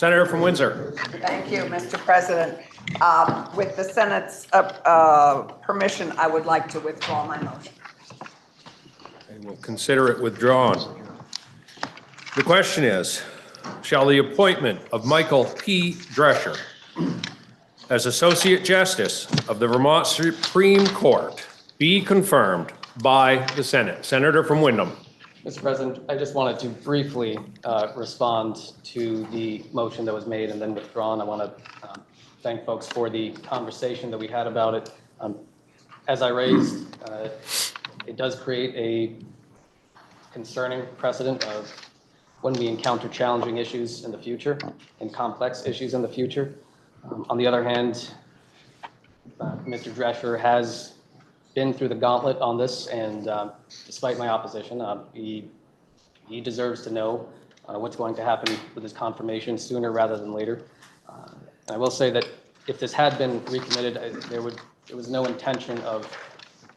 Senator from Windsor. Thank you, Mr. President. With the Senate's permission, I would like to withdraw my motion. I will consider it withdrawn. The question is, shall the appointment of Michael P. Drescher as Associate Justice of the Vermont Supreme Court be confirmed by the Senate? Senator from Windham. Mr. President, I just wanted to briefly respond to the motion that was made and then withdrawn. I want to thank folks for the conversation that we had about it. As I raised, it does create a concerning precedent of when we encounter challenging issues in the future and complex issues in the future. On the other hand, Mr. Drescher has been through the gauntlet on this, and despite my opposition, he deserves to know what's going to happen with his confirmation sooner rather than later. I will say that if this had been recommitted, there was no intention of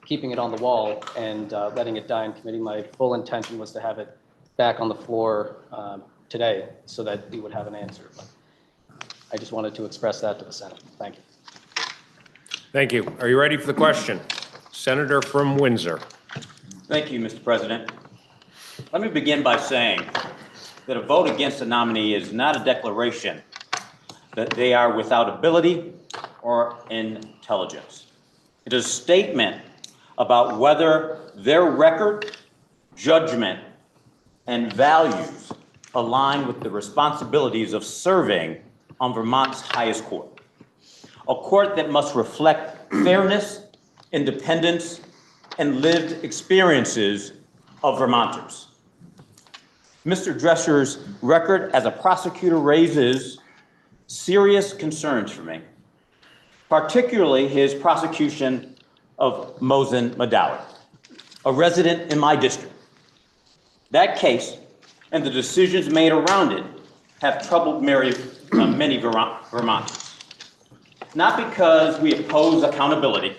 keeping it on the wall and letting it die in committee. My full intention was to have it back on the floor today so that we would have an answer. But I just wanted to express that to the Senate. Thank you. Thank you. Are you ready for the question? Senator from Windsor. Thank you, Mr. President. Let me begin by saying that a vote against a nominee is not a declaration that they are without ability or intelligence. It is a statement about whether their record, judgment, and values align with the responsibilities of serving on Vermont's highest court, a court that must reflect fairness, independence, and lived experiences of Vermonters. Mr. Drescher's record as a prosecutor raises serious concerns for me, particularly his prosecution of Mohsen Madawi, a resident in my district. That case and the decisions made around it have troubled many Vermonters. Not because we oppose accountability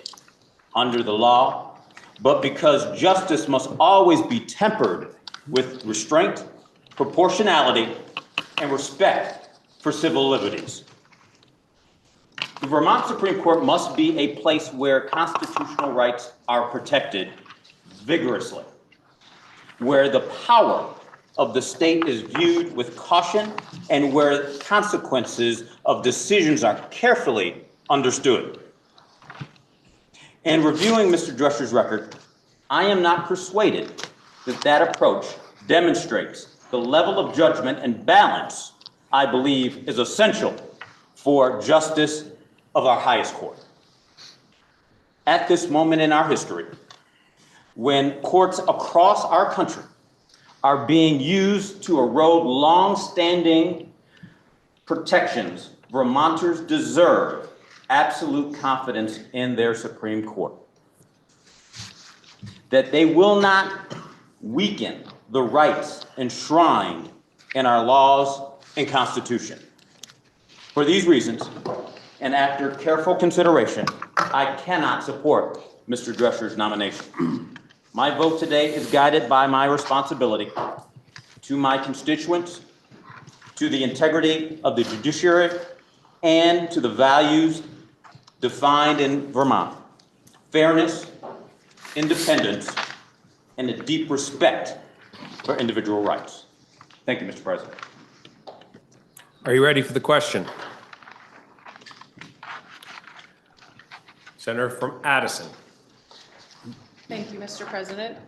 under the law, but because justice must always be tempered with restraint, proportionality, and respect for civil liberties. The Vermont Supreme Court must be a place where constitutional rights are protected vigorously, where the power of the state is viewed with caution, and where consequences of decisions are carefully understood. In reviewing Mr. Drescher's record, I am not persuaded that that approach demonstrates the level of judgment and balance I believe is essential for justice of our highest court. At this moment in our history, when courts across our country are being used to erode long-standing protections, Vermonters deserve absolute confidence in their Supreme Court, that they will not weaken the rights enshrined in our laws and Constitution. For these reasons, and after careful consideration, I cannot support Mr. Drescher's nomination. My vote today is guided by my responsibility to my constituents, to the integrity of the judiciary, and to the values defined in Vermont: fairness, independence, and a deep respect for individual rights. Thank you, Mr. President. Are you ready for the question? Senator from Addison. Thank you, Mr. President.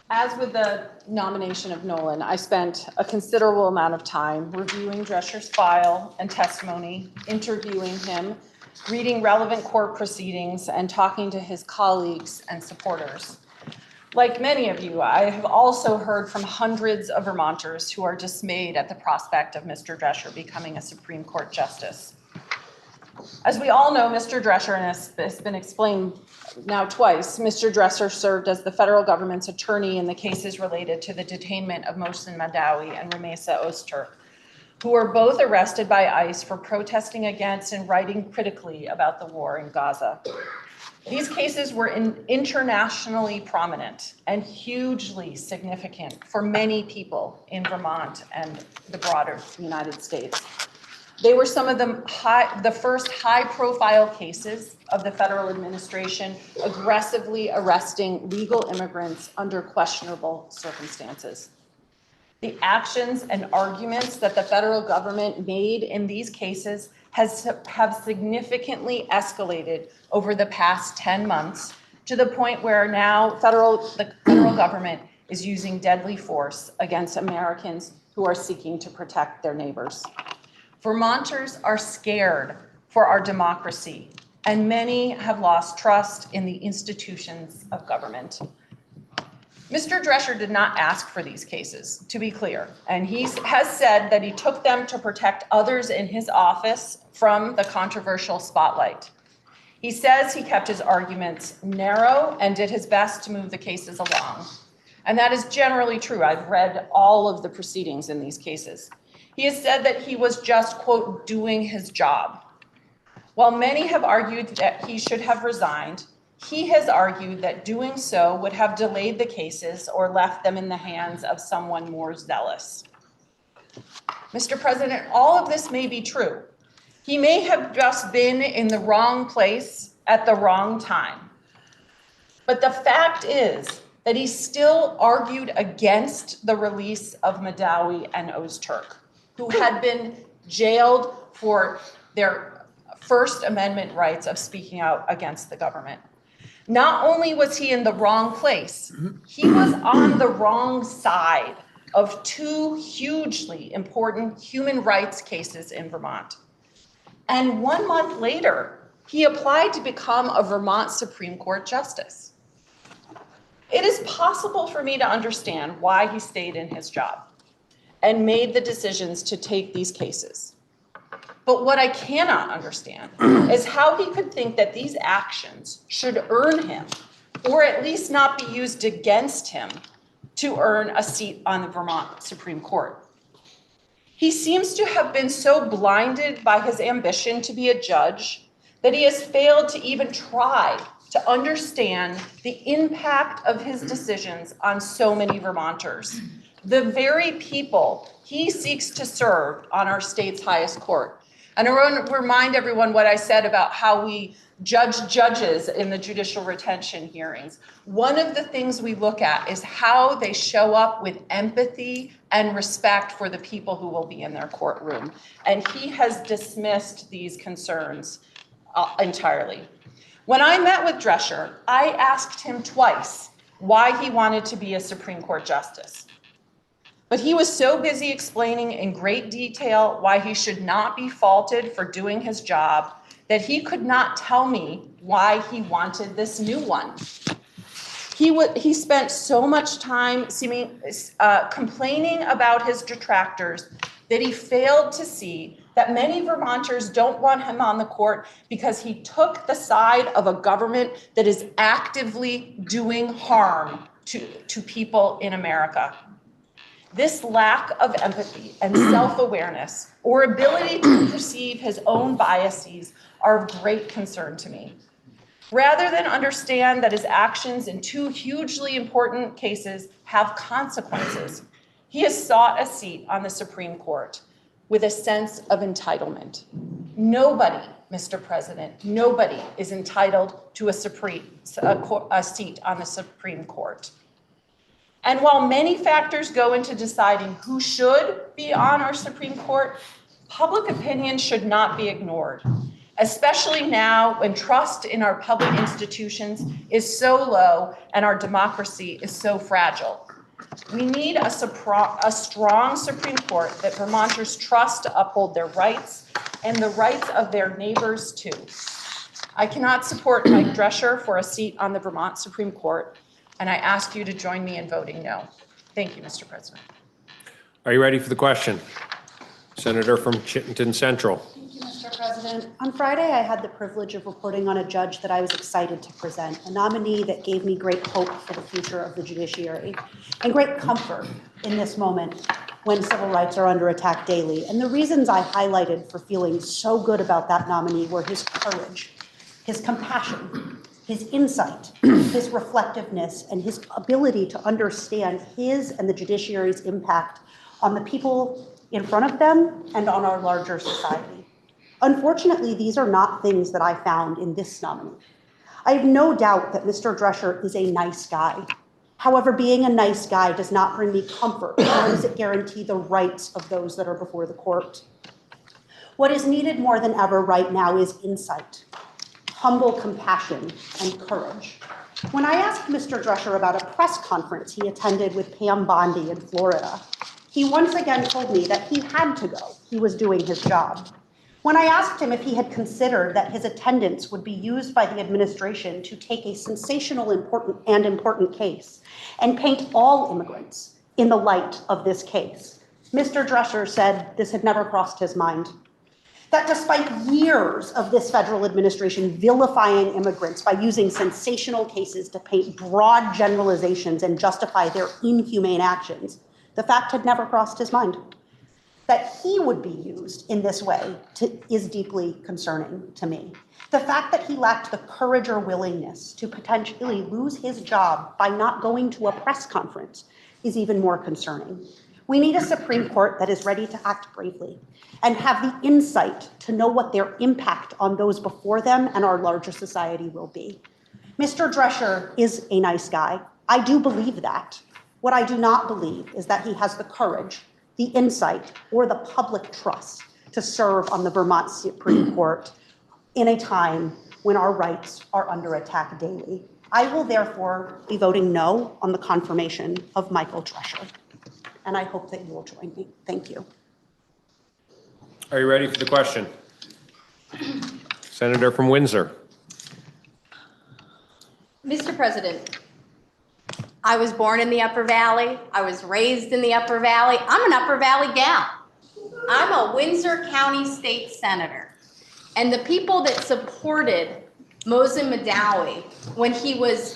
As with the nomination of Nolan, I spent a considerable amount of time reviewing Drescher's file and testimony, interviewing him, reading relevant court proceedings, and talking to his colleagues and supporters. Like many of you, I have also heard from hundreds of Vermonters who are dismayed at the prospect of Mr. Drescher becoming a Supreme Court justice. As we all know, Mr. Drescher, and has been explained now twice, Mr. Drescher served as the federal government's attorney in the cases related to the detainment of Mohsen Madawi and Rumeysa Öztürk, who were both arrested by ICE for protesting against and writing critically about the war in Gaza. These cases were internationally prominent and hugely significant for many people in Vermont and the broader United States. They were some of the first high-profile cases of the federal administration aggressively arresting legal immigrants under questionable circumstances. The actions and arguments that the federal government made in these cases have significantly escalated over the past 10 months to the point where now the federal government is using deadly force against Americans who are seeking to protect their neighbors. Vermonters are scared for our democracy, and many have lost trust in the institutions of government. Mr. Drescher did not ask for these cases, to be clear, and he has said that he took them to protect others in his office from the controversial spotlight. He says he kept his arguments narrow and did his best to move the cases along. And that is generally true. I've read all of the proceedings in these cases. He has said that he was just, quote, doing his job. While many have argued that he should have resigned, he has argued that doing so would have delayed the cases or left them in the hands of someone more zealous. Mr. President, all of this may be true. He may have just been in the wrong place at the wrong time. But the fact is that he still argued against the release of Madawi and Ozturk, who had been jailed for their First Amendment rights of speaking out against the government. Not only was he in the wrong place, he was on the wrong side of two hugely important human rights cases in Vermont. And 1 month later, he applied to become a Vermont Supreme Court justice. It is possible for me to understand why he stayed in his job and made the decisions to take these cases. But what I cannot understand is how he could think that these actions should earn him, or at least not be used against him, to earn a seat on the Vermont Supreme Court. He seems to have been so blinded by his ambition to be a judge that he has failed to even try to understand the impact of his decisions on so many Vermonters, the very people he seeks to serve on our state's highest court. And I want to remind everyone what I said about how we judge judges in the judicial retention hearings. One of the things we look at is how they show up with empathy and respect for the people who will be in their courtroom. And he has dismissed these concerns entirely. When I met with Drescher, I asked him twice why he wanted to be a Supreme Court justice. But he was so busy explaining in great detail why he should not be faulted for doing his job that he could not tell me why he wanted this new one. He spent so much time complaining about his detractors that he failed to see that many Vermonters don't want him on the court because he took the side of a government that is actively doing harm to people in America. This lack of empathy and self-awareness or ability to perceive his own biases are of great concern to me. Rather than understand that his actions in two hugely important cases have consequences, he has sought a seat on the Supreme Court with a sense of entitlement. Nobody, Mr. President, nobody is entitled to a seat on the Supreme Court. And while many factors go into deciding who should be on our Supreme Court, public opinion should not be ignored, especially now when trust in our public institutions is so low and our democracy is so fragile. We need a strong Supreme Court that Vermonters trust to uphold their rights and the rights of their neighbors too. I cannot support Mike Drescher for a seat on the Vermont Supreme Court, and I ask you to join me in voting no. Thank you, Mr. President. Are you ready for the question? Senator from Chittenden Central. Thank you, Mr. President. On Friday, I had the privilege of reporting on a judge that I was excited to present, a nominee that gave me great hope for the future of the judiciary and great comfort in this moment when civil rights are under attack daily. And the reasons I highlighted for feeling so good about that nominee were his courage, his compassion, his insight, his reflectiveness, and his ability to understand his and the judiciary's impact on the people in front of them and on our larger society. Unfortunately, these are not things that I found in this nominee. I have no doubt that Mr. Drescher is a nice guy. However, being a nice guy does not bring me comfort, nor does it guarantee the rights of those that are before the court. What is needed more than ever right now is insight, humble compassion, and courage. When I asked Mr. Drescher about a press conference he attended with Pam Bondi in Florida, he once again told me that he had to go. He was doing his job. When I asked him if he had considered that his attendance would be used by the administration to take a sensational important case and paint all immigrants in the light of this case, Mr. Drescher said this had never crossed his mind. That despite years of this federal administration vilifying immigrants by using sensational cases to paint broad generalizations and justify their inhumane actions, the fact had never crossed his mind. That he would be used in this way is deeply concerning to me. The fact that he lacked the courage or willingness to potentially lose his job by not going to a press conference is even more concerning. We need a Supreme Court that is ready to act bravely and have the insight to know what their impact on those before them and our larger society will be. Mr. Drescher is a nice guy. I do believe that. What I do not believe is that he has the courage, the insight, or the public trust to serve on the Vermont Supreme Court in a time when our rights are under attack daily. I will therefore be voting no on the confirmation of Michael Drescher, and I hope that you will join me. Thank you. Are you ready for the question? Senator from Windsor. Mr. President, I was born in the Upper Valley. I was raised in the Upper Valley. I'm an Upper Valley gal. I'm a Windsor County State Senator. And the people that supported Mosin Madawi when he was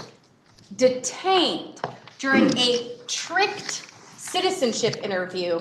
detained during a tricked citizenship interview,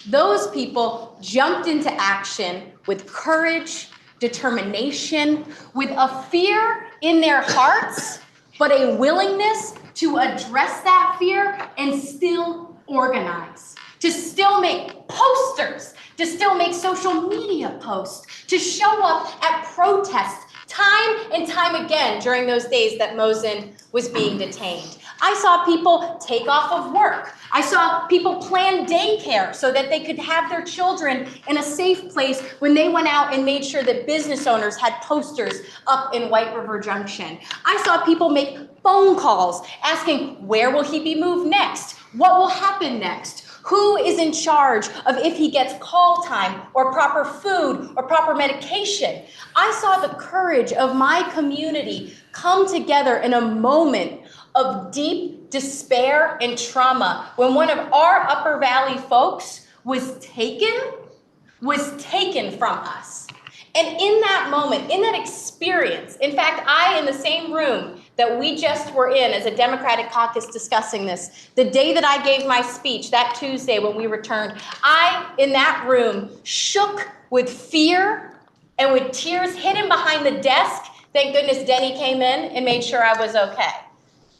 those people jumped into action with courage, determination, with a fear in their hearts, but a willingness to address that fear and still organize, to still make posters, to still make social media posts, to show up at protests time and time again during those days that Mosin was being detained. I saw people take off of work. I saw people plan daycare so that they could have their children in a safe place when they went out and made sure that business owners had posters up in White River Junction. I saw people make phone calls asking, where will he be moved next? What will happen next? Who is in charge of if he gets call time or proper food or proper medication? I saw the courage of my community come together in a moment of deep despair and trauma when one of our Upper Valley folks was taken from us. And in that moment, in that experience, in fact, I, in the same room that we just were in as a Democratic caucus discussing this, the day that I gave my speech, that Tuesday when we returned, I, in that room, shook with fear and with tears hidden behind the desk. Thank goodness Denny came in and made sure I was okay.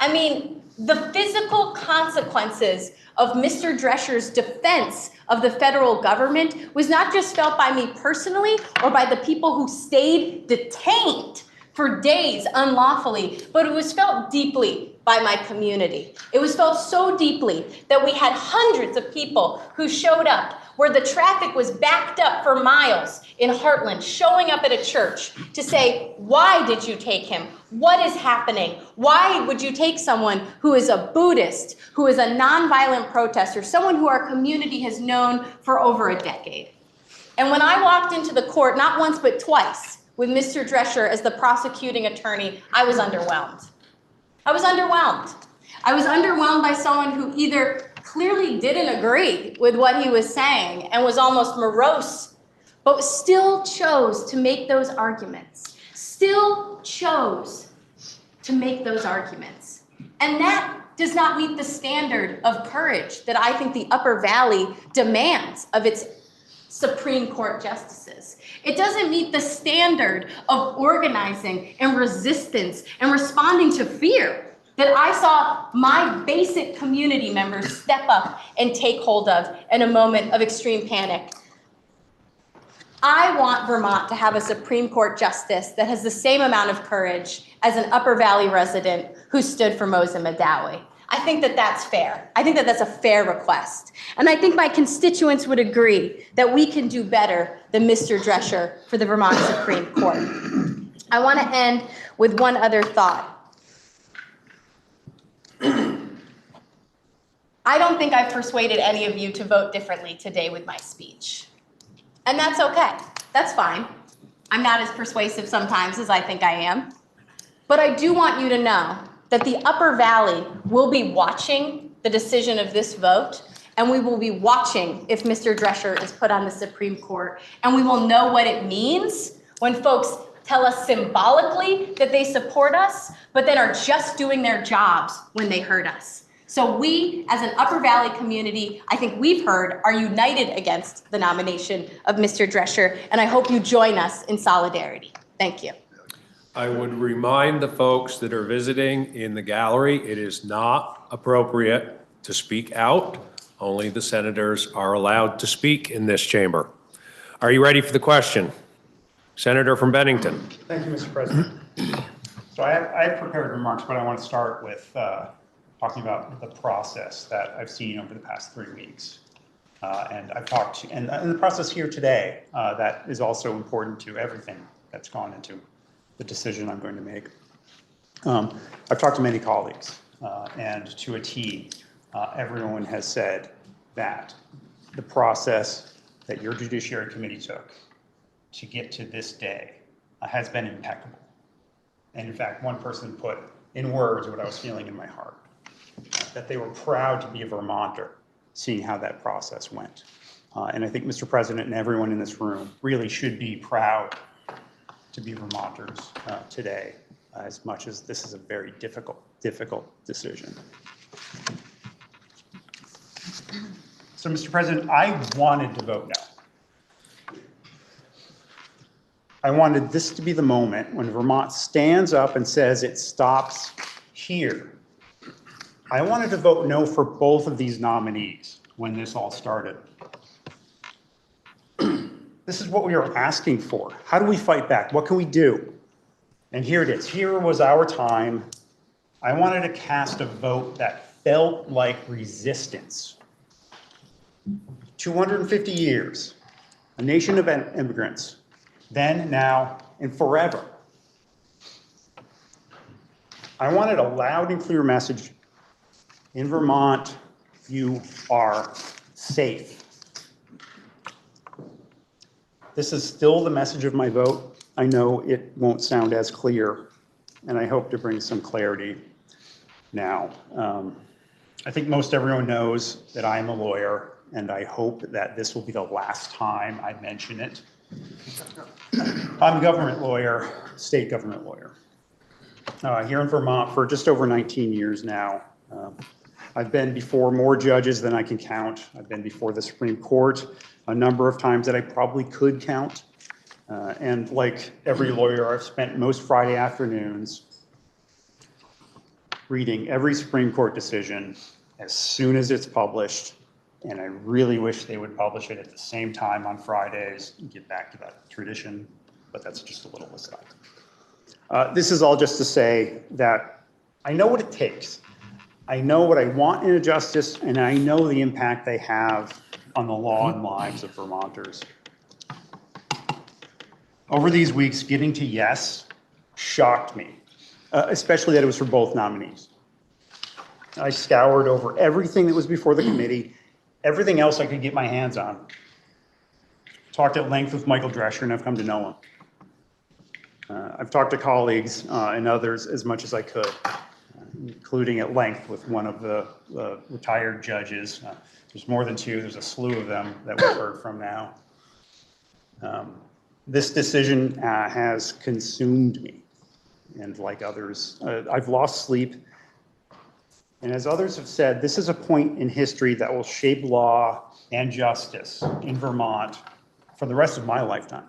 I mean, the physical consequences of Mr. Drescher's defense of the federal government was not just felt by me personally or by the people who stayed detained for days unlawfully, but it was felt deeply by my community. It was felt so deeply that we had hundreds of people who showed up where the traffic was backed up for miles in Heartland, showing up at a church to say, why did you take him? What is happening? Why would you take someone who is a Buddhist, who is a nonviolent protester, someone who our community has known for over a decade? And when I walked into the court, not once but twice, with Mr. Drescher as the prosecuting attorney, I was underwhelmed. I was underwhelmed. I was underwhelmed by someone who either clearly didn't agree with what he was saying and was almost morose, but still chose to make those arguments. Still chose to make those arguments. And that does not meet the standard of courage that I think the Upper Valley demands of its Supreme Court justices. It doesn't meet the standard of organizing and resistance and responding to fear that I saw my basic community members step up and take hold of in a moment of extreme panic. I want Vermont to have a Supreme Court justice that has the same amount of courage as an Upper Valley resident who stood for Moza Madawi. I think that that's fair. I think that that's a fair request. And I think my constituents would agree that we can do better than Mr. Drescher for the Vermont Supreme Court. I want to end with one other thought. I don't think I've persuaded any of you to vote differently today with my speech. And that's okay. That's fine. I'm not as persuasive sometimes as I think I am. But I do want you to know that the Upper Valley will be watching the decision of this vote, and we will be watching if Mr. Drescher is put on the Supreme Court, and we will know what it means when folks tell us symbolically that they support us, but then are just doing their jobs when they hurt us. So we, as an Upper Valley community, I think we've heard, are united against the nomination of Mr. Drescher, and I hope you join us in solidarity. Thank you. I would remind the folks that are visiting in the gallery, it is not appropriate to speak out. Only the senators are allowed to speak in this chamber. Are you ready for the question? Senator from Bennington. Thank you, Mr. President. So I have prepared remarks, but I want to start with talking about the process that I've seen over the past 3 weeks. And I've talked to, and the process here today, that is also important to everything that's gone into the decision I'm going to make. I've talked to many colleagues, and to a T, everyone has said that the process that your Judiciary Committee took to get to this day has been impeccable. And in fact, one person put in words what I was feeling in my heart, that they were proud to be a Vermonter, seeing how that process went. And I think Mr. President and everyone in this room really should be proud to be Vermonters today, as much as this is a very difficult decision. So, Mr. President, I wanted to vote no. I wanted this to be the moment when Vermont stands up and says it stops here. I wanted to vote no for both of these nominees when this all started. This is what we were asking for. How do we fight back? What can we do? And here it is. Here was our time. I wanted to cast a vote that felt like resistance. 250 years, a nation of immigrants, then, now, and forever. I wanted a loud and clear message. In Vermont, you are safe. This is still the message of my vote. I know it won't sound as clear, and I hope to bring some clarity now. I think most everyone knows that I'm a lawyer, and I hope that this will be the last time I mention it. I'm a government lawyer, state government lawyer, here in Vermont for just over 19 years now. I've been before more judges than I can count. I've been before the Supreme Court a number of times that I probably could count. And like every lawyer, I've spent most Friday afternoons reading every Supreme Court decision as soon as it's published. And I really wish they would publish it at the same time on Fridays and get back to that tradition, but that's just a little aside. This is all just to say that I know what it takes. I know what I want in a justice, and I know the impact they have on the law and lives of Vermonters. Over these weeks, getting to yes shocked me, especially that it was for both nominees. I scoured over everything that was before the committee, everything else I could get my hands on. Talked at length with Michael Drescher, and I've come to know him. I've talked to colleagues and others as much as I could, including at length with one of the retired judges. There's more than two, there's a slew of them that we've heard from now. This decision has consumed me, and like others, I've lost sleep. And as others have said, this is a point in history that will shape law and justice in Vermont for the rest of my lifetime.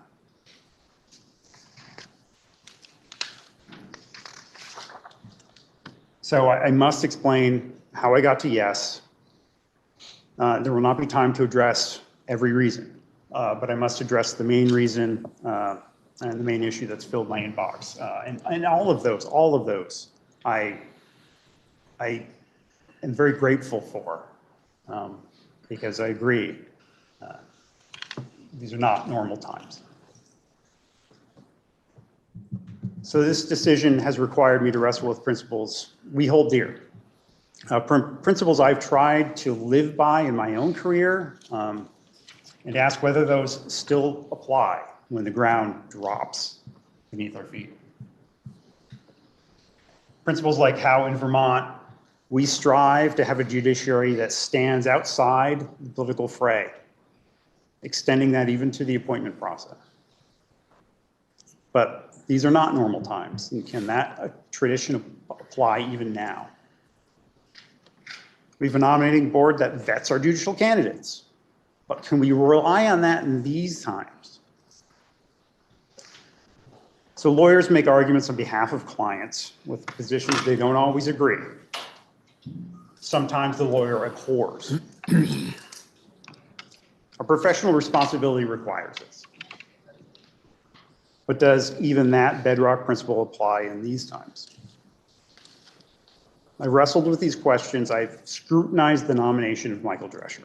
So I must explain how I got to yes. There will not be time to address every reason, but I must address the main reason and the main issue that's filled my inbox. And all of those, I am very grateful for, because I agree, these are not normal times. So this decision has required me to wrestle with principles we hold dear. Principles I've tried to live by in my own career, and ask whether those still apply when the ground drops beneath our feet. Principles like how in Vermont, we strive to have a judiciary that stands outside the political fray, extending that even to the appointment process. But these are not normal times, and can that tradition apply even now? We have a nominating board that vets our judicial candidates, but can we rely on that in these times? So lawyers make arguments on behalf of clients with positions they don't always agree. Sometimes the lawyer abhors. Our professional responsibility requires this. But does even that bedrock principle apply in these times? I wrestled with these questions. I've scrutinized the nomination of Michael Drescher,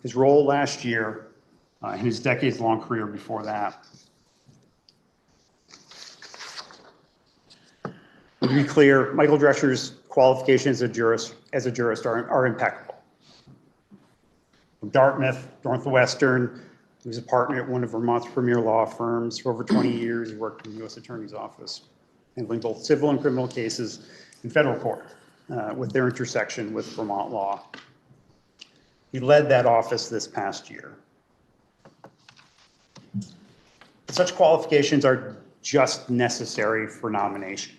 his role last year, and his decades-long career before that. To be clear, Michael Drescher's qualifications as a jurist are impeccable. From Dartmouth, Northwestern, he was a partner at one of Vermont's premier law firms. For over 20 years, he worked in the U.S. Attorney's Office, handling both civil and criminal cases in federal court, with their intersection with Vermont law. He led that office this past year. Such qualifications are just necessary for nomination.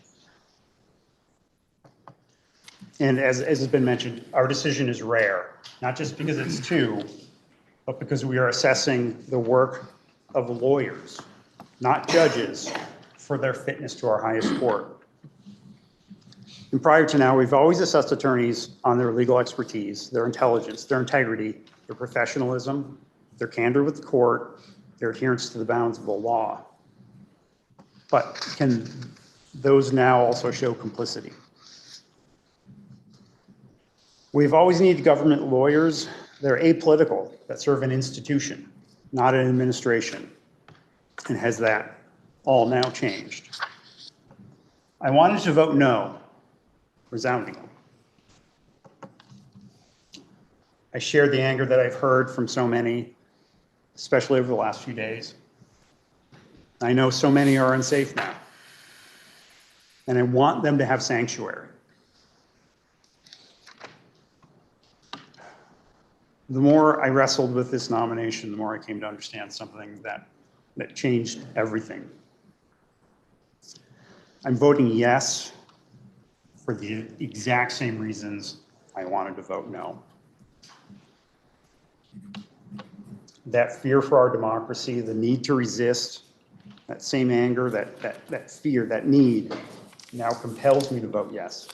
And as has been mentioned, our decision is rare, not just because it's two, but because we are assessing the work of lawyers, not judges, for their fitness to our highest court. And prior to now, we've always assessed attorneys on their legal expertise, their intelligence, their integrity, their professionalism, their candor with the court, their adherence to the bounds of the law. But can those now also show complicity? We've always needed government lawyers. They're apolitical, that serve an institution, not an administration. And has that all now changed? I wanted to vote no, resoundingly. I shared the anger that I've heard from so many, especially over the last few days. I know so many are unsafe now, and I want them to have sanctuary. The more I wrestled with this nomination, the more I came to understand something that changed everything. I'm voting yes for the exact same reasons I wanted to vote no. That fear for our democracy, the need to resist, that same anger, that fear, that need now compels me to vote yes.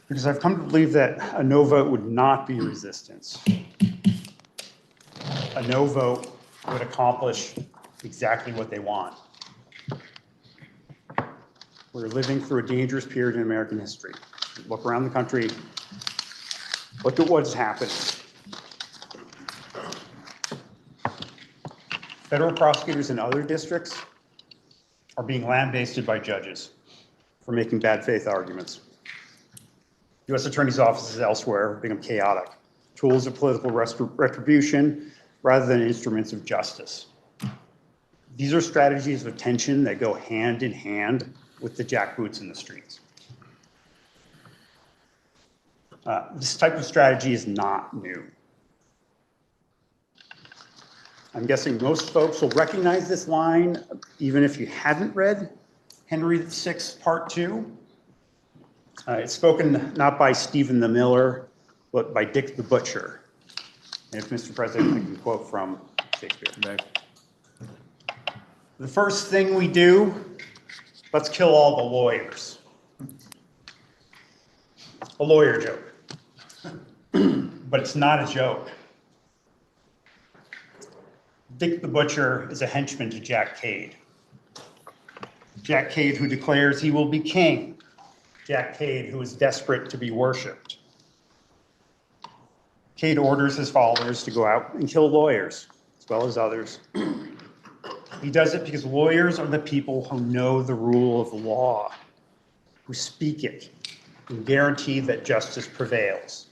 Because I've come to believe that a no vote would not be resistance. A no vote would accomplish exactly what they want. We're living through a dangerous period in American history. Look around the country, look at what's happening. Federal prosecutors in other districts are being lambasted by judges for making bad faith arguments. U.S. attorneys' offices elsewhere have become chaotic, tools of political retribution rather than instruments of justice. These are strategies of tension that go hand in hand with the jackboots in the streets. This type of strategy is not new. I'm guessing most folks will recognize this line, even if you haven't read Henry VI, Part 2. It's spoken not by Stephen the Miller, but by Dick the Butcher. And if Mr. President, I can quote from Shakespeare. Okay. The first thing we do, let's kill all the lawyers. a lawyer joke. But it's not a joke. Dick the Butcher is a henchman to Jack Cade. Jack Cade who declares he will be king. Jack Cade who is desperate to be worshipped. Cade orders his followers to go out and kill lawyers, as well as others. He does it because lawyers are the people who know the rule of law, who speak it, and guarantee that justice prevails.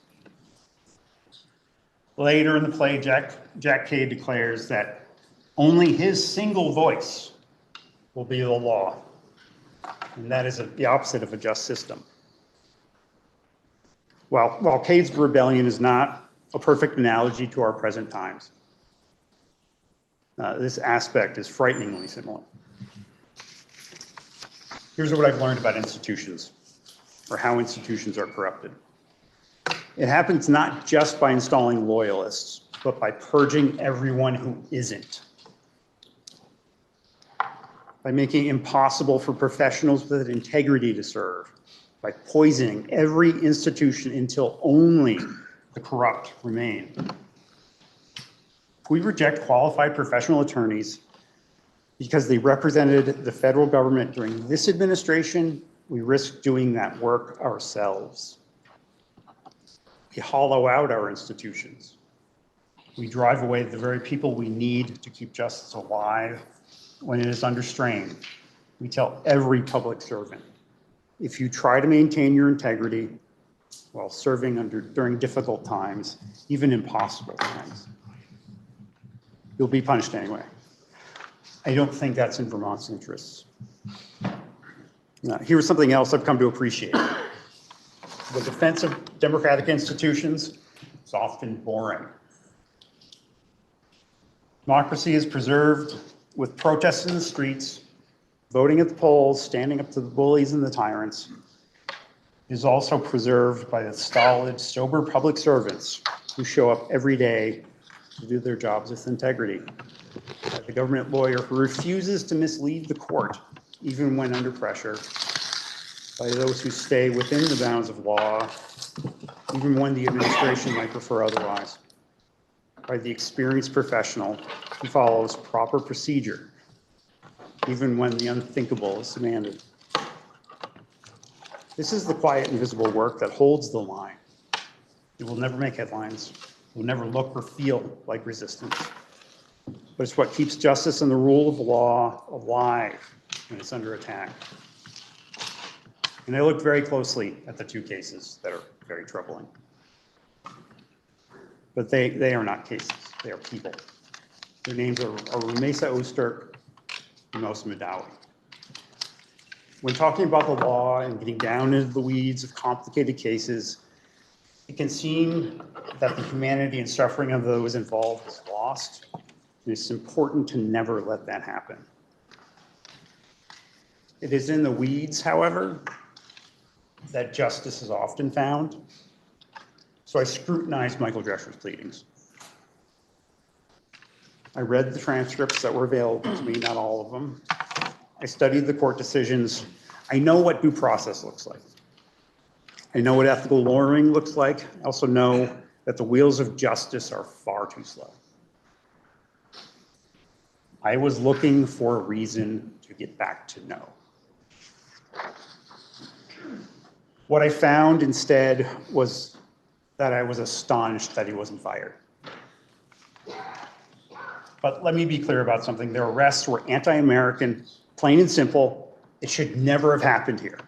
Later in the play, Jack Cade declares that only his single voice will be the law. And that is the opposite of a just system. While Cade's rebellion is not a perfect analogy to our present times, this aspect is frighteningly similar. Here's what I've learned about institutions, or how institutions are corrupted. It happens not just by installing loyalists, but by purging everyone who isn't. By making it impossible for professionals with integrity to serve. By poisoning every institution until only the corrupt remain. If we reject qualified professional attorneys because they represented the federal government during this administration, we risk doing that work ourselves. We hollow out our institutions. We drive away the very people we need to keep justice alive when it is under strain. We tell every public servant, if you try to maintain your integrity while serving during difficult times, even impossible times, you'll be punished anyway. I don't think that's in Vermont's interests. Now, here's something else I've come to appreciate. The defense of democratic institutions is often boring. Democracy is preserved with protests in the streets, voting at the polls, standing up to the bullies and the tyrants. It is also preserved by the stolid, sober public servants who show up every day to do their jobs with integrity. The government lawyer who refuses to mislead the court, even when under pressure, by those who stay within the bounds of law, even when the administration might prefer otherwise, by the experienced professional who follows proper procedure, even when the unthinkable is demanded. This is the quiet, invisible work that holds the line. It will never make headlines. It will never look or feel like resistance. But it's what keeps justice and the rule of law alive when it's under attack. And I looked very closely at the two cases that are very troubling. But they are not cases, they are people. Their names are Rumesa Ozturk and Mohsen Madawi. When talking about the law and getting down into the weeds of complicated cases, it can seem that the humanity and suffering of those involved is lost, and it's important to never let that happen. It is in the weeds, however, that justice is often found. So I scrutinized Michael Drescher's pleadings. I read the transcripts that were available to me, not all of them. I studied the court decisions. I know what due process looks like. I know what ethical lawyering looks like. I also know that the wheels of justice are far too slow. I was looking for a reason to get back to no. What I found instead was that I was astonished that he wasn't fired. But let me be clear about something. Their arrests were anti-American, plain and simple. It should never have happened here.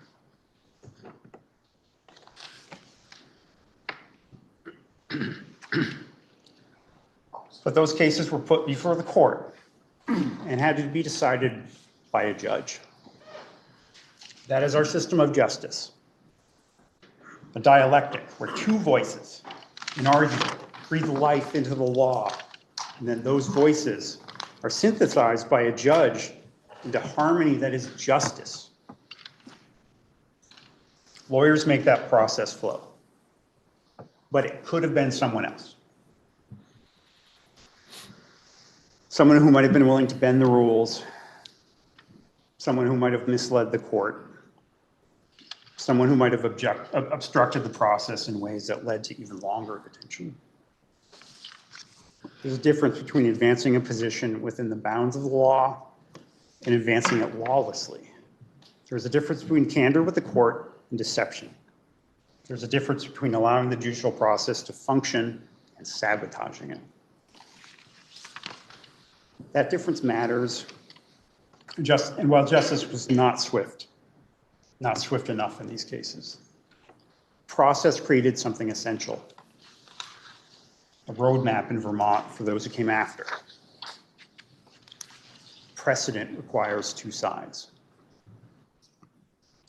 But those cases were put before the court and had to be decided by a judge. That is our system of justice. A dialectic where two voices, in argument, breathe life into the law, and then those voices are synthesized by a judge into harmony that is justice. Lawyers make that process flow, but it could have been someone else. Someone who might have been willing to bend the rules, someone who might have misled the court, someone who might have obstructed the process in ways that led to even longer detention. There's a difference between advancing a position within the bounds of the law and advancing it lawlessly. There's a difference between candor with the court and deception. There's a difference between allowing the judicial process to function and sabotaging it. That difference matters. And while justice was not swift enough in these cases, process created something essential. A roadmap in Vermont for those who came after. Precedent requires two sides,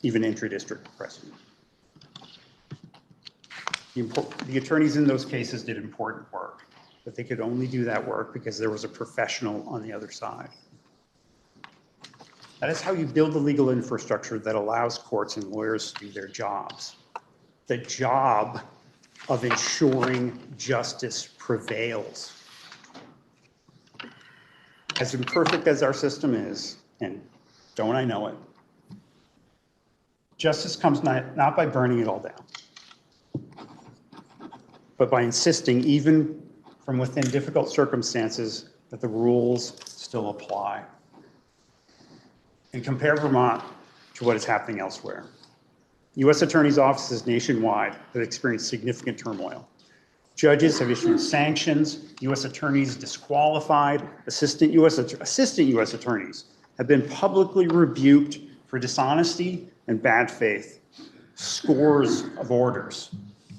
even intra-district precedent. The attorneys in those cases did important work, but they could only do that work because there was a professional on the other side. That is how you build the legal infrastructure that allows courts and lawyers to do their jobs. The job of ensuring justice prevails. As imperfect as our system is, and don't I know it, justice comes not by burning it all down, but by insisting, even from within difficult circumstances, that the rules still apply. And compare Vermont to what is happening elsewhere. U.S. attorneys' offices nationwide have experienced significant turmoil. Judges have issued sanctions, U.S. attorneys disqualified, assistant U.S. attorneys have been publicly rebuked for dishonesty and bad faith. Scores of orders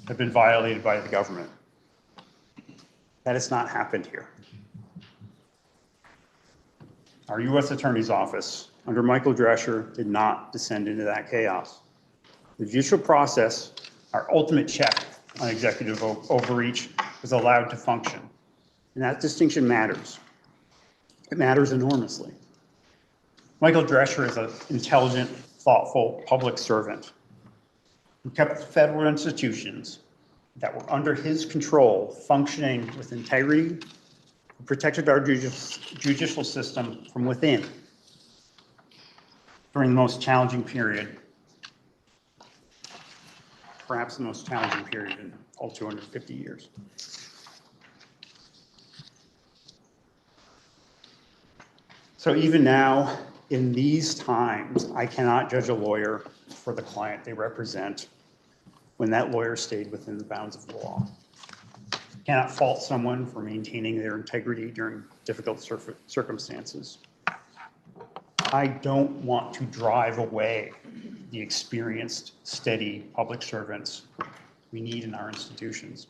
have been violated by the government. That has not happened here. Our U.S. Attorney's Office, under Michael Drescher, did not descend into that chaos. The judicial process, our ultimate check on executive overreach, was allowed to function. And that distinction matters. It matters enormously. Michael Drescher is an intelligent, thoughtful public servant who kept federal institutions that were under his control functioning with integrity, who protected our judicial system from within during the most challenging period, perhaps the most challenging period in all 250 years. So even now, in these times, I cannot judge a lawyer for the client they represent when that lawyer stayed within the bounds of the law. I cannot fault someone for maintaining their integrity during difficult circumstances. I don't want to drive away the experienced, steady public servants we need in our institutions.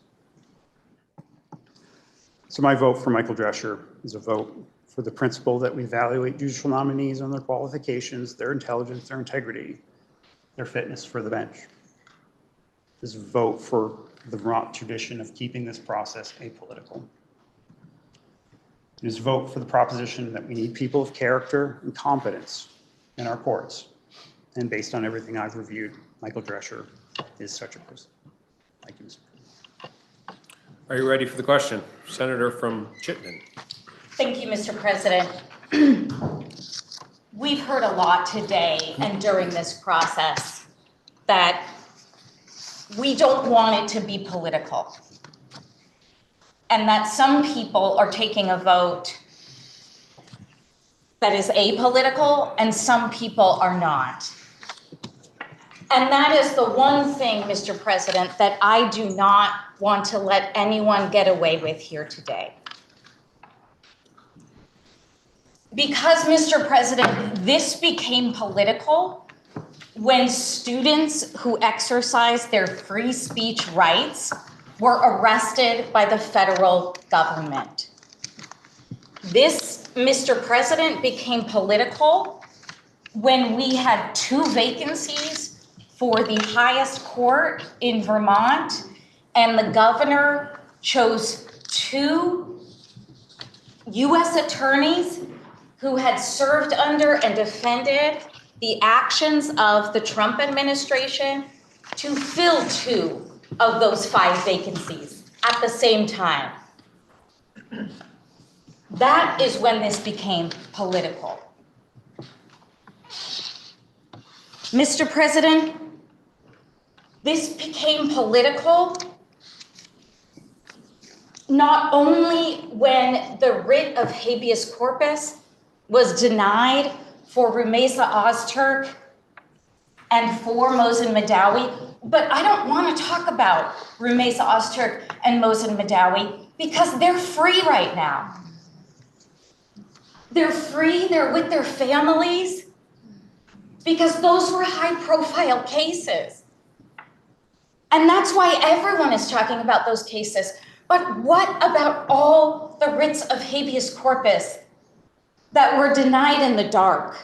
So my vote for Michael Drescher is a vote for the principle that we evaluate judicial nominees on their qualifications, their intelligence, their integrity, their fitness for the bench. This vote for the Vermont tradition of keeping this process apolitical. It is vote for the proposition that we need people of character and competence in our courts. And based on everything I've reviewed, Michael Drescher is such a person. Thank you, Mr. President. Are you ready for the question? Senator from Chittenden. Thank you, Mr. President. We've heard a lot today and during this process that we don't want it to be political, and that some people are taking a vote that is apolitical and some people are not. And that is the one thing, Mr. President, that I do not want to let anyone get away with here today. Because, Mr. President, this became political when students who exercised their free speech rights were arrested by the federal government. This, Mr. President, became political when we had 2 vacancies for the highest court in Vermont, and the governor chose 2 U.S. attorneys who had served under and defended the actions of the Trump administration to fill 2 of those 5 vacancies at the same time. That is when this became political. Mr. President, This became political not only when the writ of habeas corpus was denied for Rumeysa Ozturk and for Mohsen Madawi, but I don't want to talk about Rumeysa Ozturk and Mohsen Madawi because they're free right now. They're free, they're with their families, because those were high-profile cases. And that's why everyone is talking about those cases. But what about all the writs of habeas corpus that were denied in the dark?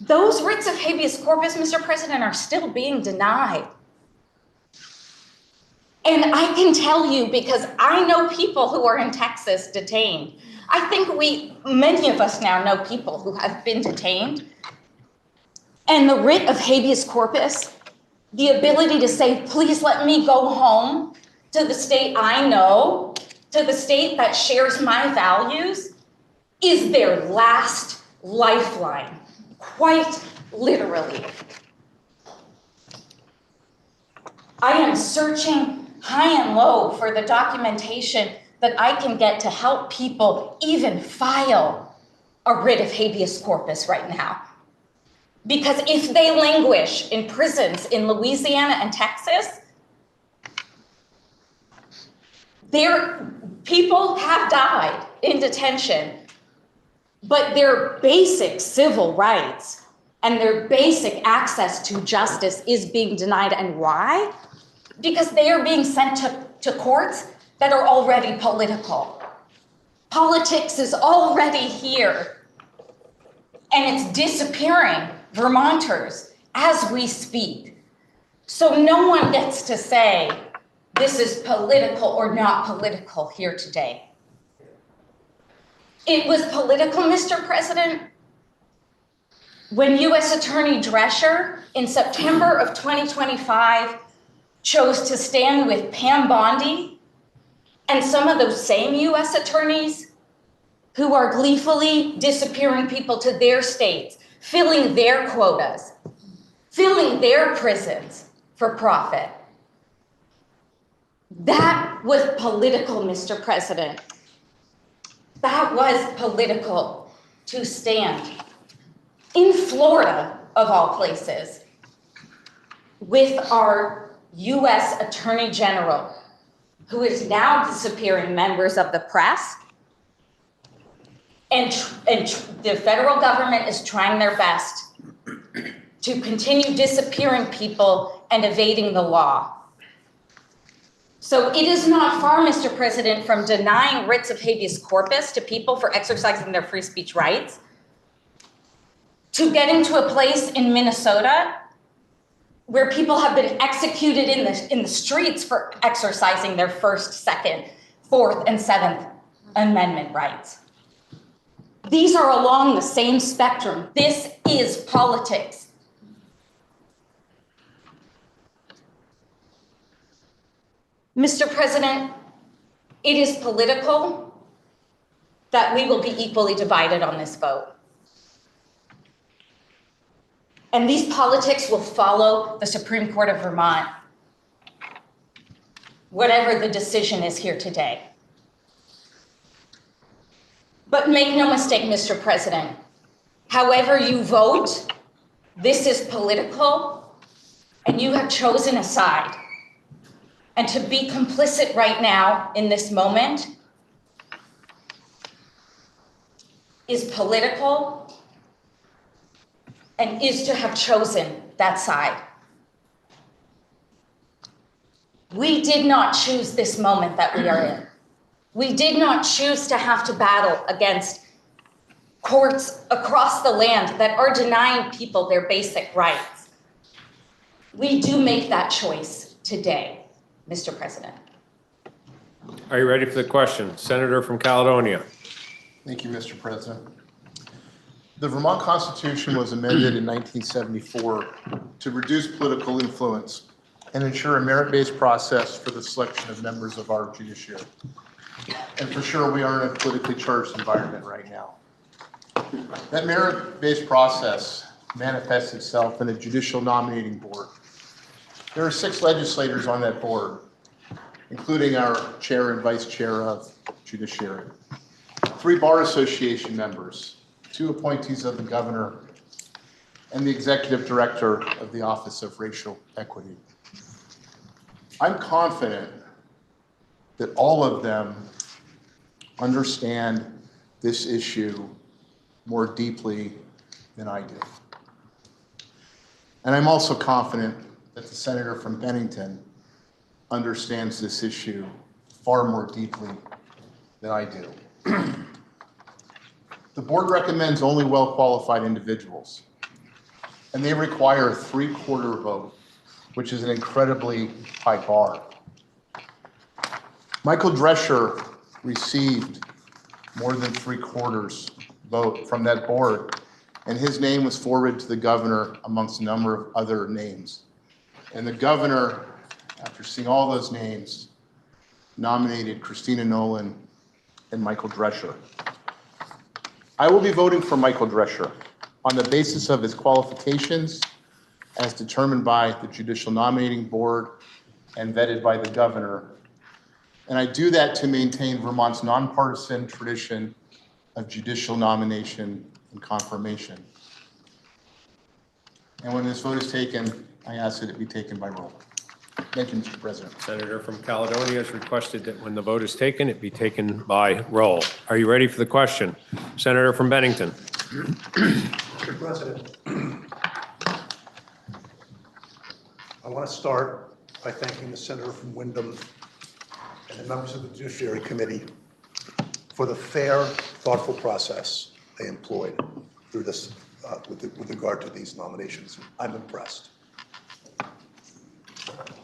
Those writs of habeas corpus, Mr. President, are still being denied. And I can tell you, because I know people who are in Texas detained. I think many of us now know people who have been detained. And the writ of habeas corpus, the ability to say, please let me go home to the state I know, to the state that shares my values, is their last lifeline, quite literally. I am searching high and low for the documentation that I can get to help people even file a writ of habeas corpus right now. Because if they languish in prisons in Louisiana and Texas, people have died in detention, but their basic civil rights and their basic access to justice is being denied. And why? Because they are being sent to courts that are already political. Politics is already here, and it's disappearing Vermonters as we speak. So no one gets to say this is political or not political here today. It was political, Mr. President, when U.S. Attorney Drescher in September of 2025 chose to stand with Pam Bondi and some of those same U.S. attorneys who are gleefully disappearing people to their states, filling their quotas, filling their prisons for profit. That was political, Mr. President. That was political to stand in Florida, of all places, with our U.S. Attorney General, who is now disappearing members of the press. And the federal government is trying their best to continue disappearing people and evading the law. So it is not far, Mr. President, from denying writs of habeas corpus to people for exercising their free speech rights to getting to a place in Minnesota where people have been executed in the streets for exercising their First, Second, Fourth, and Seventh Amendment rights. These are along the same spectrum. This is politics. Mr. President, it is political that we will be equally divided on this vote. And these politics will follow the Supreme Court of Vermont, whatever the decision is here today. But make no mistake, Mr. President, however you vote, this is political, and you have chosen a side. And to be complicit right now in this moment is political and is to have chosen that side. We did not choose this moment that we are in. We did not choose to have to battle against courts across the land that are denying people their basic rights. We do make that choice today, Mr. President. Are you ready for the question? Senator from Caledonia. Thank you, Mr. President. The Vermont Constitution was amended in 1974 to reduce political influence and ensure a merit-based process for the selection of members of our judiciary. And for sure, we are in a politically charged environment right now. That merit-based process manifests itself in a judicial nominating board There are 6 legislators on that board, including our chair and vice chair of judiciary, 3 bar association members, 2 appointees of the governor, and the executive director of the Office of Racial Equity. I'm confident that all of them understand this issue more deeply than I do. And I'm also confident that the senator from Bennington understands this issue far more deeply than I do. The board recommends only well-qualified individuals, and they require a 3/4 vote, which is an incredibly high bar. Michael Drescher received more than 3/4 vote from that board, and his name was forwarded to the governor amongst a number of other names. And the governor, after seeing all those names, nominated Christina Nolan and Michael Drescher. I will be voting for Michael Drescher on the basis of his qualifications as determined by the Judicial Nominating Board and vetted by the governor. And I do that to maintain Vermont's nonpartisan tradition of judicial nomination and confirmation. And when this vote is taken, I ask that it be taken by roll. Thank you, Mr. President. Senator from Caledonia has requested that when the vote is taken, it be taken by roll. Are you ready for the question? Senator from Bennington. Mr. President, I want to start by thanking the senator from Wyndham and the members of the Judiciary Committee for the fair, thoughtful process they employed through this, with regard to these nominations. I'm impressed.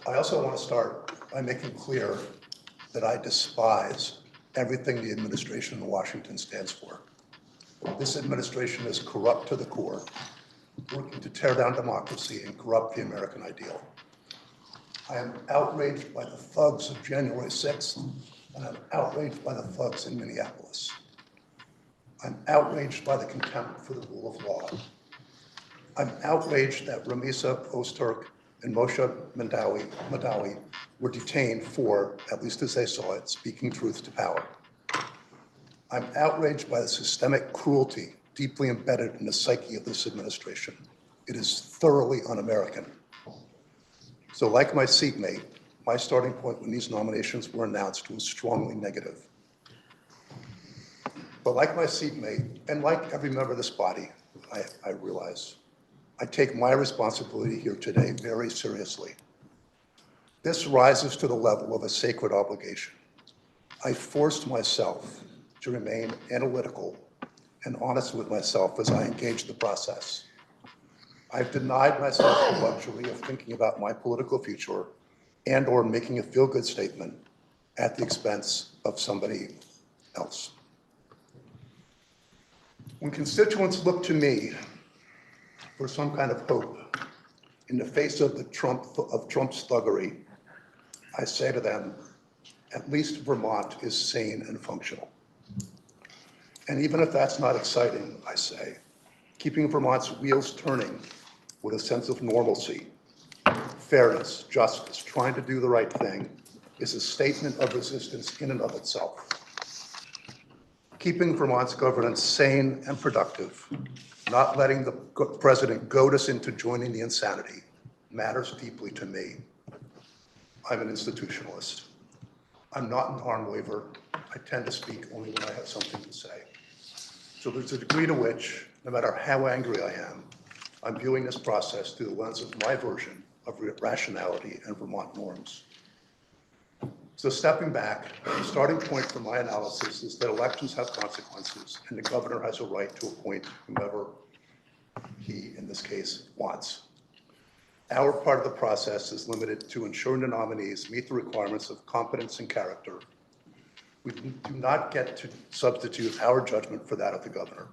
I also want to start by making clear that I despise everything the administration in Washington stands for. This administration is corrupt to the core, working to tear down democracy and corrupt the American ideal. I am outraged by the thugs of January 6th, and I'm outraged by the thugs in Minneapolis. I'm outraged by the contempt for the rule of law. I'm outraged that Ramisa Ozturk and Moshe Madawi were detained for, at least as they saw it, speaking truth to power. I'm outraged by the systemic cruelty deeply embedded in the psyche of this administration. It is thoroughly un-American. So like my seatmate, my starting point when these nominations were announced was strongly negative. But like my seatmate, and like every member of this body, I realize, I take my responsibility here today very seriously. This rises to the level of a sacred obligation. I forced myself to remain analytical and honest with myself as I engaged the process. I've denied myself the luxury of thinking about my political future and/or making a feel-good statement at the expense of somebody else. When constituents look to me for some kind of hope in the face of Trump's thuggery, I say to them, at least Vermont is sane and functional. And even if that's not exciting, I say, keeping Vermont's wheels turning with a sense of normalcy, fairness, justice, trying to do the right thing is a statement of resistance in and of itself. Keeping Vermont's governance sane and productive, not letting the president goad us into joining the insanity, matters deeply to me. I'm an institutionalist. I'm not an arm waver. I tend to speak only when I have something to say. So there's a degree to which, no matter how angry I am, I'm viewing this process through the lens of my version of rationality and Vermont norms. So stepping back, the starting point for my analysis is that elections have consequences and the governor has a right to appoint whomever he, in this case, wants. Our part of the process is limited to ensuring the nominees meet the requirements of competence and character. We do not get to substitute our judgment for that of the governor.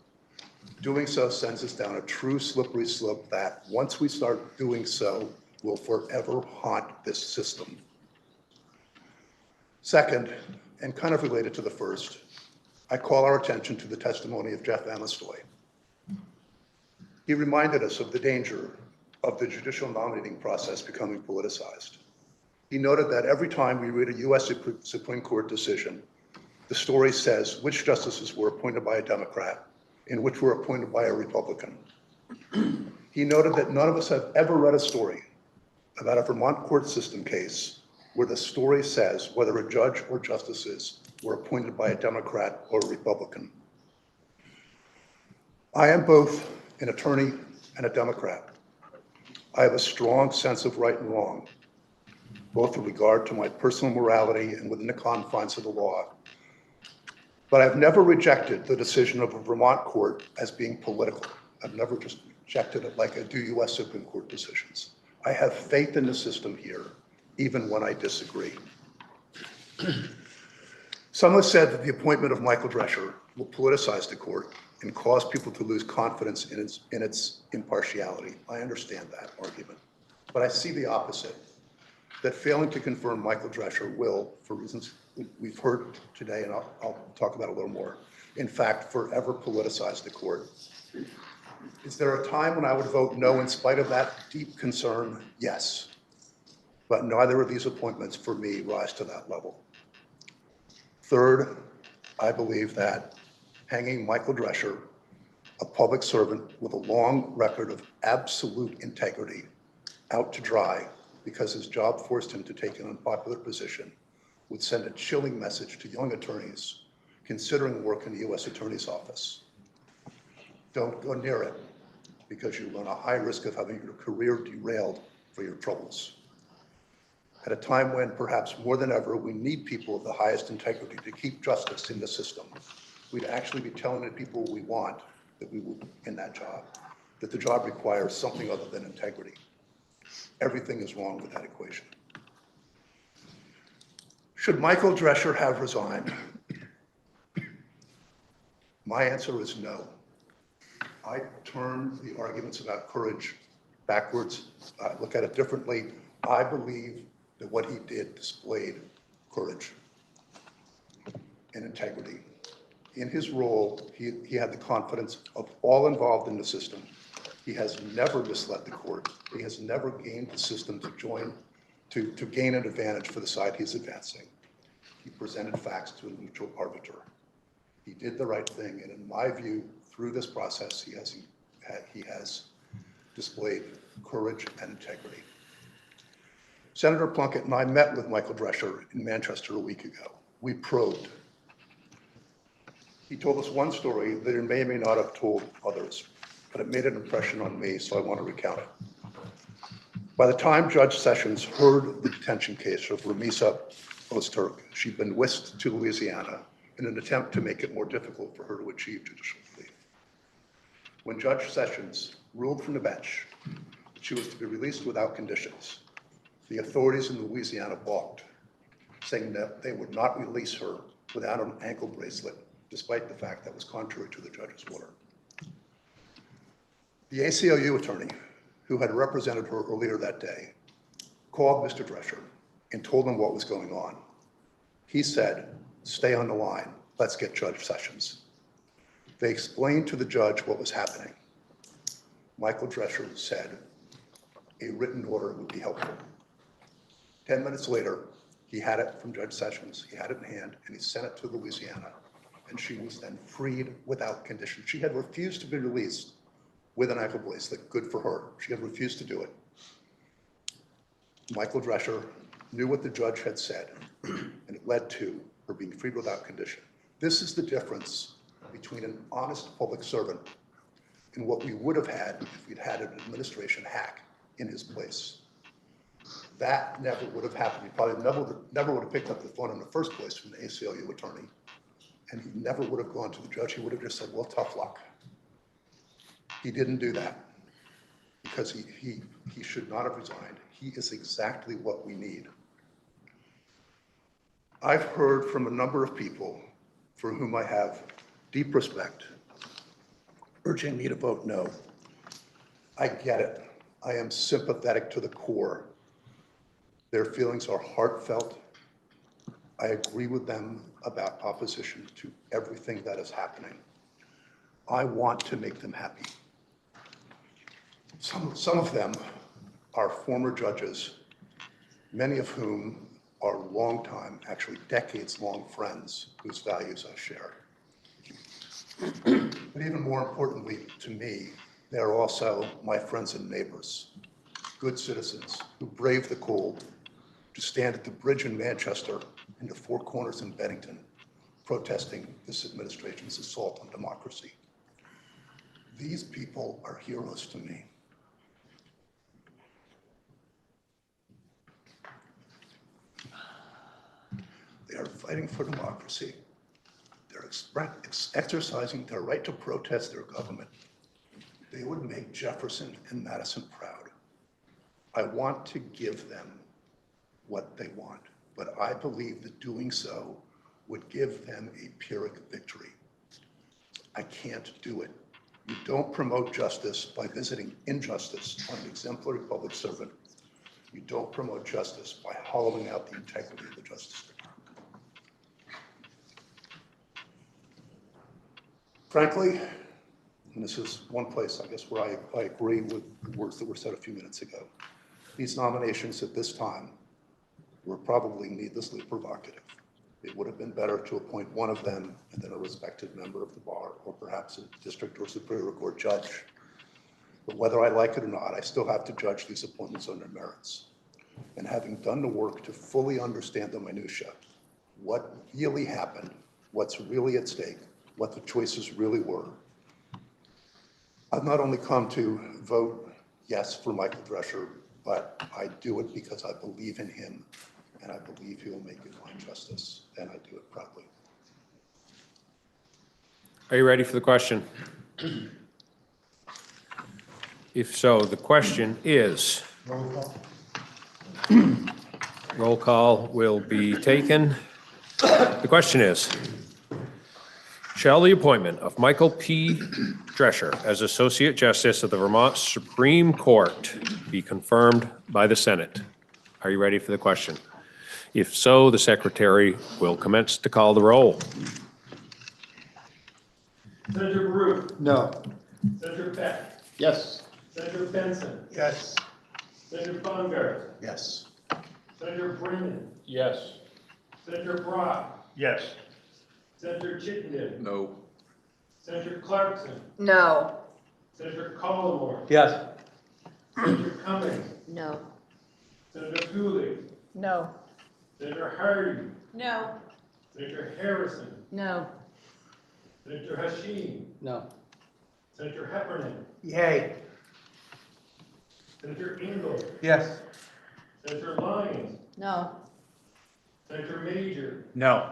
Doing so sends us down a true slippery slope that, once we start doing so, will forever haunt this system. Second, and kind of related to the first, I call our attention to the testimony of Jeff Amistoy. He reminded us of the danger of the judicial nominating process becoming politicized. He noted that every time we read a U.S. Supreme Court decision, the story says which justices were appointed by a Democrat and which were appointed by a Republican. He noted that none of us have ever read a story about a Vermont court system case where the story says whether a judge or justices were appointed by a Democrat or a Republican. I am both an attorney and a Democrat. I have a strong sense of right and wrong, both with regard to my personal morality and within the confines of the law. But I've never rejected the decision of a Vermont court as being political. I've never just rejected it like I do U.S. Supreme Court decisions. I have faith in the system here, even when I disagree. Some have said that the appointment of Michael Drescher will politicize the court and cause people to lose confidence in its impartiality. I understand that argument, but I see the opposite, that failing to confirm Michael Drescher will, for reasons we've heard today, and I'll talk about a little more, in fact, forever politicize the court. Is there a time when I would vote no in spite of that deep concern? Yes. But neither of these appointments for me rise to that level. Third, I believe that hanging Michael Drescher, a public servant with a long record of absolute integrity, out to dry because his job forced him to take an unpopular position would send a chilling message to young attorneys considering work in the U.S. Attorney's Office. Don't go near it because you run a high risk of having your career derailed for your troubles. At a time when perhaps more than ever, we need people of the highest integrity to keep justice in the system, we'd actually be telling the people we want that we will in that job, that the job requires something other than integrity. Everything is wrong with that equation. Should Michael Drescher have resigned? My answer is no. I turn the arguments about courage backwards. I look at it differently. I believe that what he did displayed courage and integrity. In his role, he had the confidence of all involved in the system. He has never misled the court. He has never gained the system to gain an advantage for the side he's advancing. He presented facts to a neutral arbiter. He did the right thing, and in my view, through this process, he has displayed courage and integrity. Senator Plunkett and I met with Michael Drescher in Manchester a week ago. We probed. He told us one story that he may or may not have told others, but it made an impression on me, so I want to recount it. By the time Judge Sessions heard the detention case of Ramisa Ozturk, she'd been whisked to Louisiana in an attempt to make it more difficult for her to achieve judicial relief. When Judge Sessions ruled from the bench that she was to be released without conditions, the authorities in Louisiana balked, saying that they would not release her without an ankle bracelet, despite the fact that was contrary to the judge's order. The ACLU attorney, who had represented her earlier that day, called Mr. Drescher and told him what was going on. He said, "Stay on the line, let's get Judge Sessions." They explained to the judge what was happening. Michael Drescher said a written order would be helpful. 10 minutes later, he had it from Judge Sessions, he had it in hand, and he sent it to Louisiana, and she was then freed without condition. She had refused to be released with an ankle bracelet, good for her. She had refused to do it. Michael Drescher knew what the judge had said, and it led to her being freed without condition. This is the difference between an honest public servant and what we would have had if we'd had an administration hack in his place. That never would have happened. He probably never would have picked up the phone in the first place from the ACLU attorney, and he never would have gone to the judge. He would have just said, well, tough luck. He didn't do that because he should not have resigned. He is exactly what we need. I've heard from a number of people for whom I have deep respect, urging me to vote no. I get it. I am sympathetic to the core. Their feelings are heartfelt. I agree with them about opposition to everything that is happening. I want to make them happy. Some of them are former judges, many of whom are longtime, actually decades-long friends whose values I share. But even more importantly to me, they are also my friends and neighbors, good citizens who brave the cold to stand at the bridge in Manchester and the Four Corners in Bennington, protesting this administration's assault on democracy. These people are heroes to me. They are fighting for democracy. They're exercising their right to protest their government. They would make Jefferson and Madison proud. I want to give them what they want, but I believe that doing so would give them a Pyrrhic victory. I can't do it. You don't promote justice by visiting injustice on an exemplary public servant. You don't promote justice by hollowing out the integrity of the Justice Department. Frankly, and this is one place, I guess, where I agree with the words that were said a few minutes ago, these nominations at this time were probably needlessly provocative. It would have been better to appoint one of them and then a respected member of the bar, or perhaps a district or superior court judge. But whether I like it or not, I still have to judge these appointments on their merits. And having done the work to fully understand the minutia, what really happened, what's really at stake, what the choices really were, I've not only come to vote yes for Michael Drescher, but I do it because I believe in him, and I believe he will make it find justice, and I do it proudly. Are you ready for the question? If so, the question is, roll call will be taken. The question is, shall the appointment of Michael P. Drescher as Associate Justice of the Vermont Supreme Court be confirmed by the Senate? Are you ready for the question? If so, the Secretary will commence to call the roll. Senator Baruch. No. Senator Peck. Yes. Senator Benson. Yes. Senator Bungard. Yes. Senator Brennan. Yes. Senator Brock. Yes. Senator Chittenden. No. Senator Clarkson. No. Senator Collmore. Yes. Senator Cummings. No. Senator Cooley. No. Senator Hardy. No. Senator Harrison. No. Senator Hashim. No. Senator Heffernan. Yay. Senator Engel. Yes. Senator Lyons. No. Senator Major. No.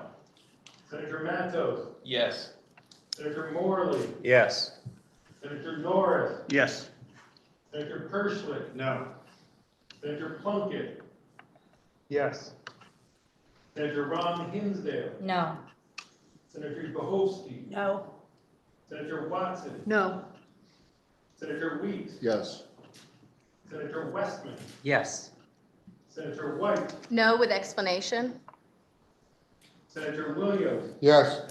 Senator Matos. Yes. Senator Morley. Yes. Senator Norris. Yes. Senator Perschlick. No. Senator Plunkett. Yes. Senator Ron Hinsdale. No. Senator Bohovsky. No. Senator Watson. No. Senator Weeks. Yes. Senator Westman. Yes. Senator White. No with explanation? Senator Williams. Yes.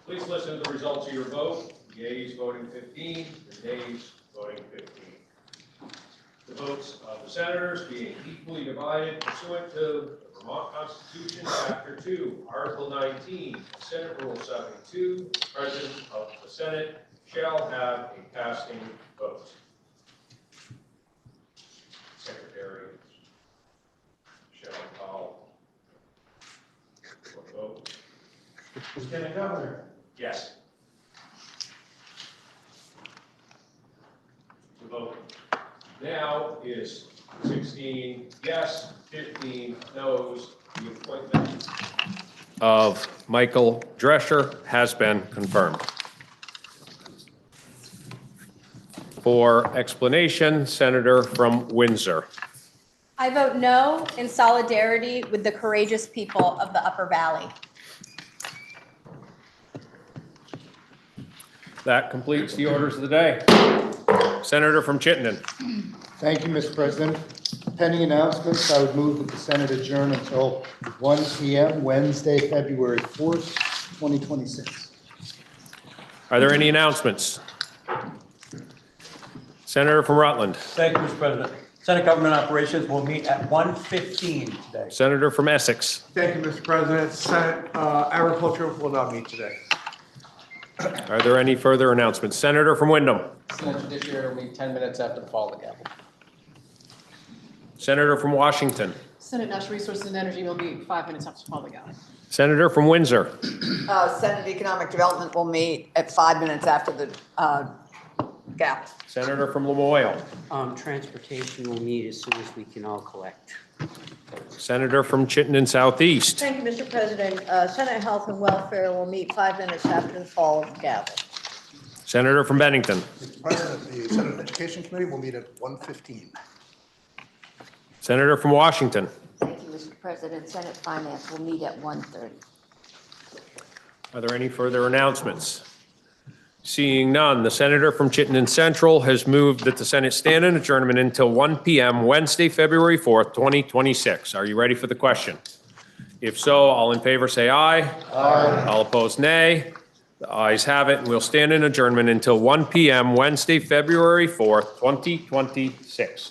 Please listen to the results of your vote. The yeas voting 15, the nays voting 15. The votes of the senators being equally divided pursuant to the Vermont Constitution, Chapter 2, Article 19, Senate Rule 72, the President of the Senate shall have a casting vote. Secretary shall call for vote. Lieutenant Governor. Yes. The vote now is 16 yes, 15 noes. The appointment of Michael Drescher has been confirmed. For explanation, Senator from Windsor. I vote no in solidarity with the courageous people of the Upper Valley. That completes the orders of the day. Senator from Chittenden. Thank you, Mr. President. Pending announcements, I would move that the Senate adjourn until 1 p.m. Wednesday, February 4th, 2026. Are there any announcements? Senator from Rutland. Thank you, Mr. President. Senate Government Operations will meet at 1:15 today. Senator from Essex. Thank you, Mr. President. Senate Agriculture will not meet today. Are there any further announcements? Senator from Wyndham. Senate Judiciary will meet 10 minutes after the fall of the gavel. Senator from Washington. Senate Natural Resources and Energy will be 5 minutes after public hour. Senator from Windsor. Senate Economic Development will meet at 5 minutes after the gap. Senator from Lamoille. Transportation will meet as soon as we can all collect. Senator from Chittenden Southeast. Thank you, Mr. President. Senate Health and Welfare will meet 5 minutes after the fall of the gavel. Senator from Bennington. Mr. President, the Senate Education Committee will meet at 1:15. Senator from Washington. Thank you, Mr. President. Senate Finance will meet at 1:30. Are there any further announcements? Seeing none, the senator from Chittenden Central has moved that the Senate stand in adjournment until 1 p.m. Wednesday, February 4th, 2026. Are you ready for the question? If so, all in favor say aye. Aye. All opposed, nay. The ayes have it, and we'll stand in adjournment until 1 p.m. Wednesday, February 4th, 2026.